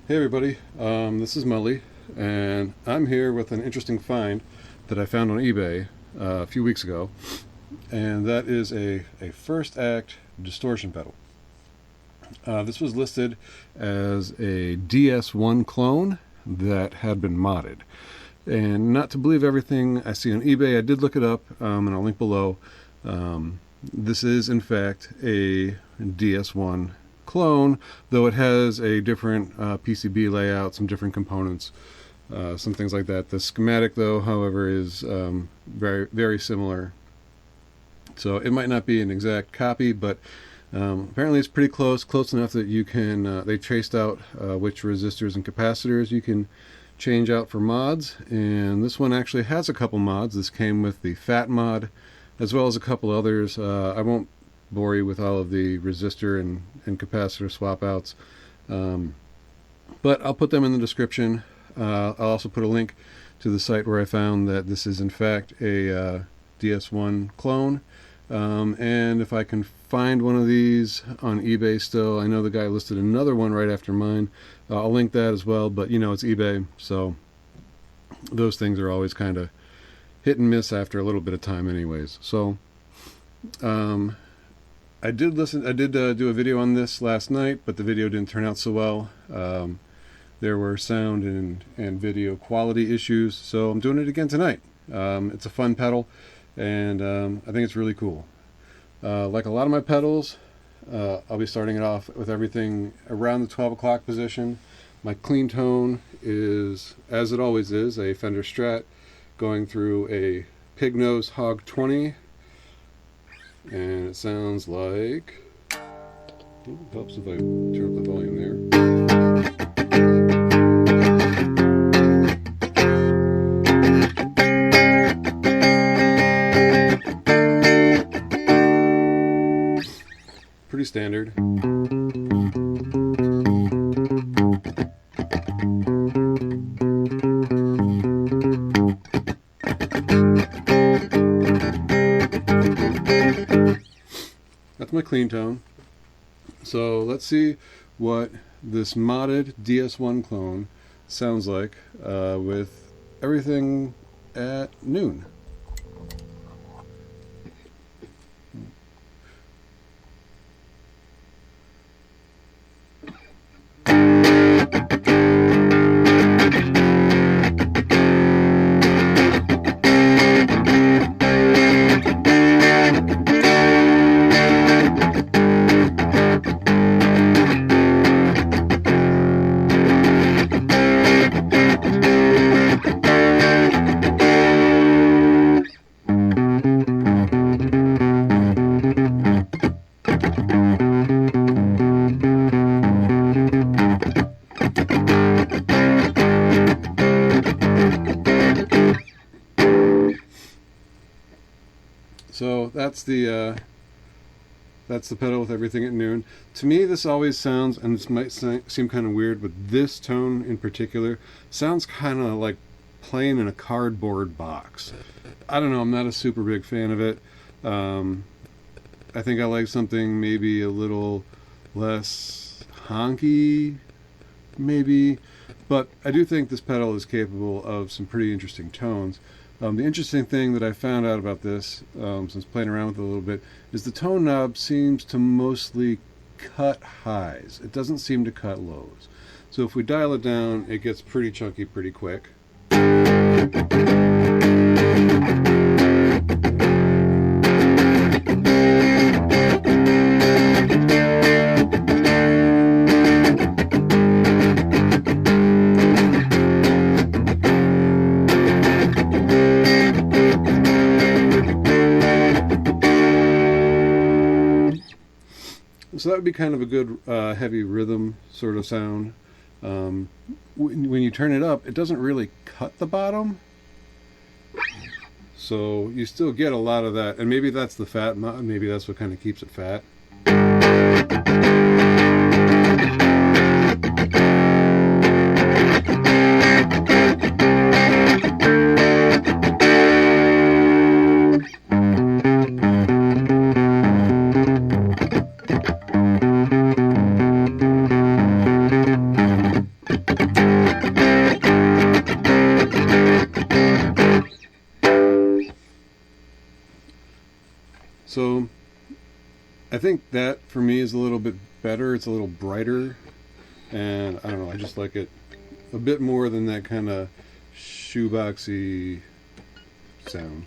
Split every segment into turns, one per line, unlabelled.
Hey everybody, this is Mully, and I'm here with an interesting find that I found on eBay a few weeks ago, and that is a First Act Distortion pedal. This was listed as a DS-1 clone that had been modded. And not to believe everything I see on eBay, I did look it up, and I'll link below. This is, in fact, a DS-1 clone, though it has a different PCB layout, some different components, some things like that. The schematic, though, however, is very, very similar. So it might not be an exact copy, but apparently it's pretty close enough that you can, they traced out which resistors and capacitors you can change out for mods, and this one actually has a couple mods. This came with the FAT mod, as well as a couple others. I won't bore you with all of the resistor and capacitor swap outs, but I'll put them in the description. I'll also put a link to the site where I found that this is in fact a DS-1 clone, and if I can find one of these on eBay still, I know the guy listed another one right after mine. I'll link that as well, but you know, it's eBay, so those things are always kind of hit and miss after a little bit of time anyways. So I did do a video on this last night, but the video didn't turn out so well. There were sound and video quality issues, so I'm doing it again tonight. It's a fun pedal, and I think it's really cool. Like a lot of my pedals, I'll be starting it off with everything around the 12 o'clock position. My clean tone is, as it always is, a Fender Strat going through a Pig Nose Hog 20, and it sounds like, it helps if I turn up the volume there. Pretty standard. That's my clean tone. So let's see what this modded DS-1 clone sounds like with everything at noon. So that's the pedal with everything at noon. To me, this always sounds, and this might seem kind of weird, but this tone in particular sounds kind of like playing in a cardboard box. I don't know, I'm not a super big fan of it. I think I like something maybe a little less honky, maybe, but I do think this pedal is capable of some pretty interesting tones. The interesting thing that I found out about this, since playing around with it a little bit, is the tone knob seems to mostly cut highs. It doesn't seem to cut lows. So if we dial it down, it gets pretty chunky pretty quick. So that would be kind of a good heavy rhythm sort of sound. When you turn it up, it doesn't really cut the bottom. So you still get a lot of that. And maybe that's the fat mod. Maybe that's what kind of keeps it fat. I think that for me is a little bit better. It's a little brighter, and I don't know, I just like it a bit more than that kind of shoeboxy sound.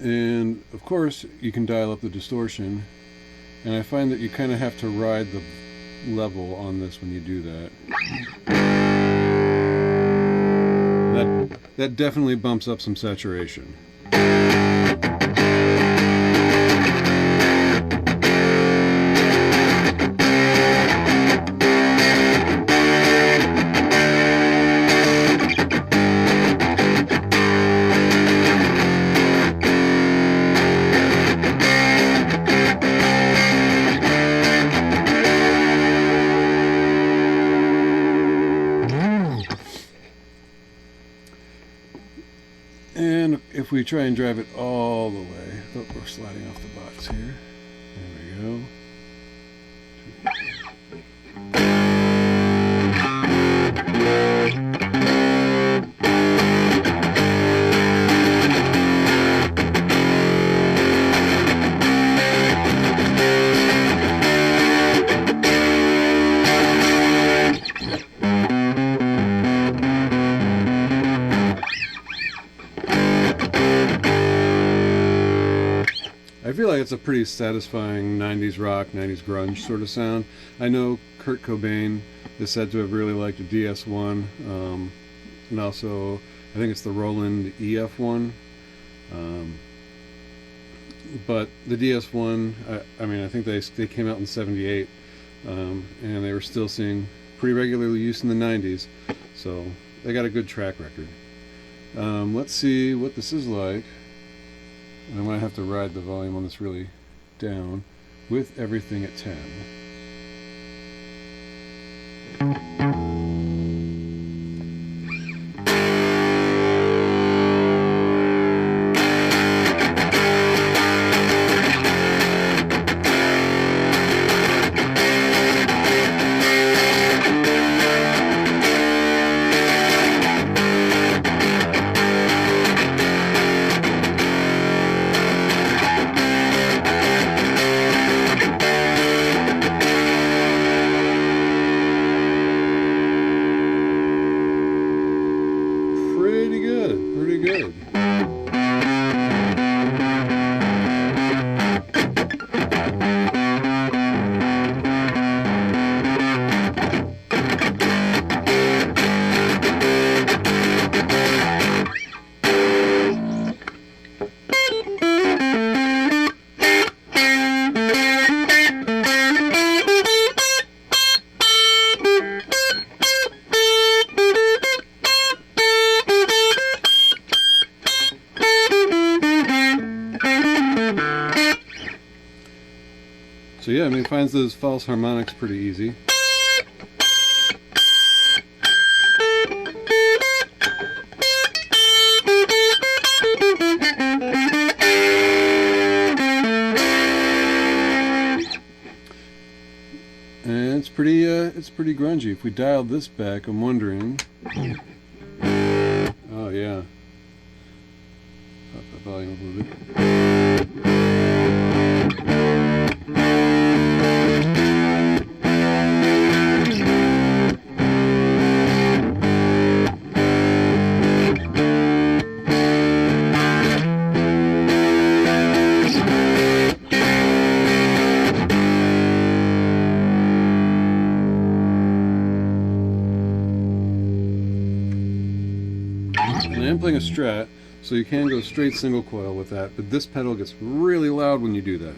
And of course you can dial up the distortion, and I find that you kind of have to ride the level on this when you do that. That definitely bumps up some saturation. And if we try and drive it all the way, oh, we're sliding off the box here. There we go. I feel like it's a pretty satisfying 90s rock, 90s grunge sort of sound. I know Kurt Cobain is said to have really liked the DS-1, and also I think it's the Roland EF1. But the DS-1, I mean, I think they came out in '78, and they were still seeing pretty regularly use in the 90s, so they got a good track record. Let's see what this is like. And I'm going to have to ride the volume on this really down with everything at 10. Pretty good. So yeah, I mean, it finds those false harmonics pretty easy. And it's pretty grungy. If we dialed this back, I'm wondering. Oh yeah. Up the volume a little bit. And I am playing a Strat, so you can go straight single coil with that, but this pedal gets really loud when you do that.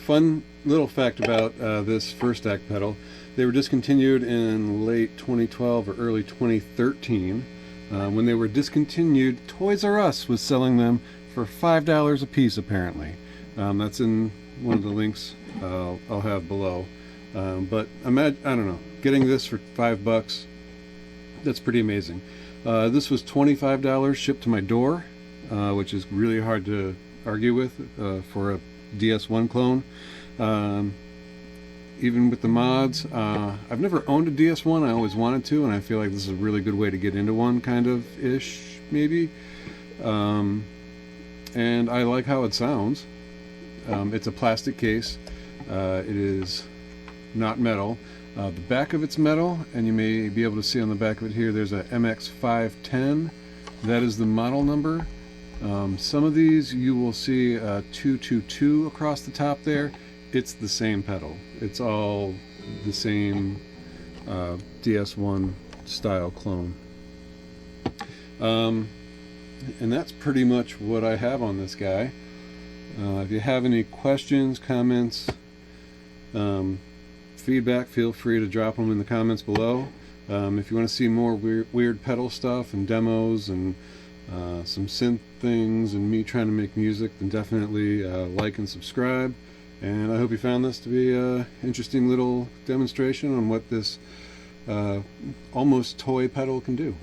Fun little fact about this First Act pedal. They were discontinued in late 2012 or early 2013. When they were discontinued, Toys R Us was selling them for $5 a piece apparently. That's in one of the links I'll have below. But I don't know, getting this for $5, that's pretty amazing. This was $25 shipped to my door, which is really hard to argue with for a DS-1 clone. Even with the mods, I've never owned a DS-1. I always wanted to, and I feel like this is a really good way to get into one, kind of ish, maybe. And I like how it sounds. It's a plastic case. It is not metal. The back of it's metal, and you may be able to see on the back of it here, there's a MX510. That is the model number. Some of these you will see 222 across the top there. It's the same pedal. It's all the same DS-1 style clone. And that's pretty much what I have on this guy. If you have any questions, comments, feedback, feel free to drop them in the comments below. If you want to see more weird pedal stuff and demos and some synth things and me trying to make music, then definitely like and subscribe. And I hope you found this to be an interesting little demonstration on what this almost toy pedal can do.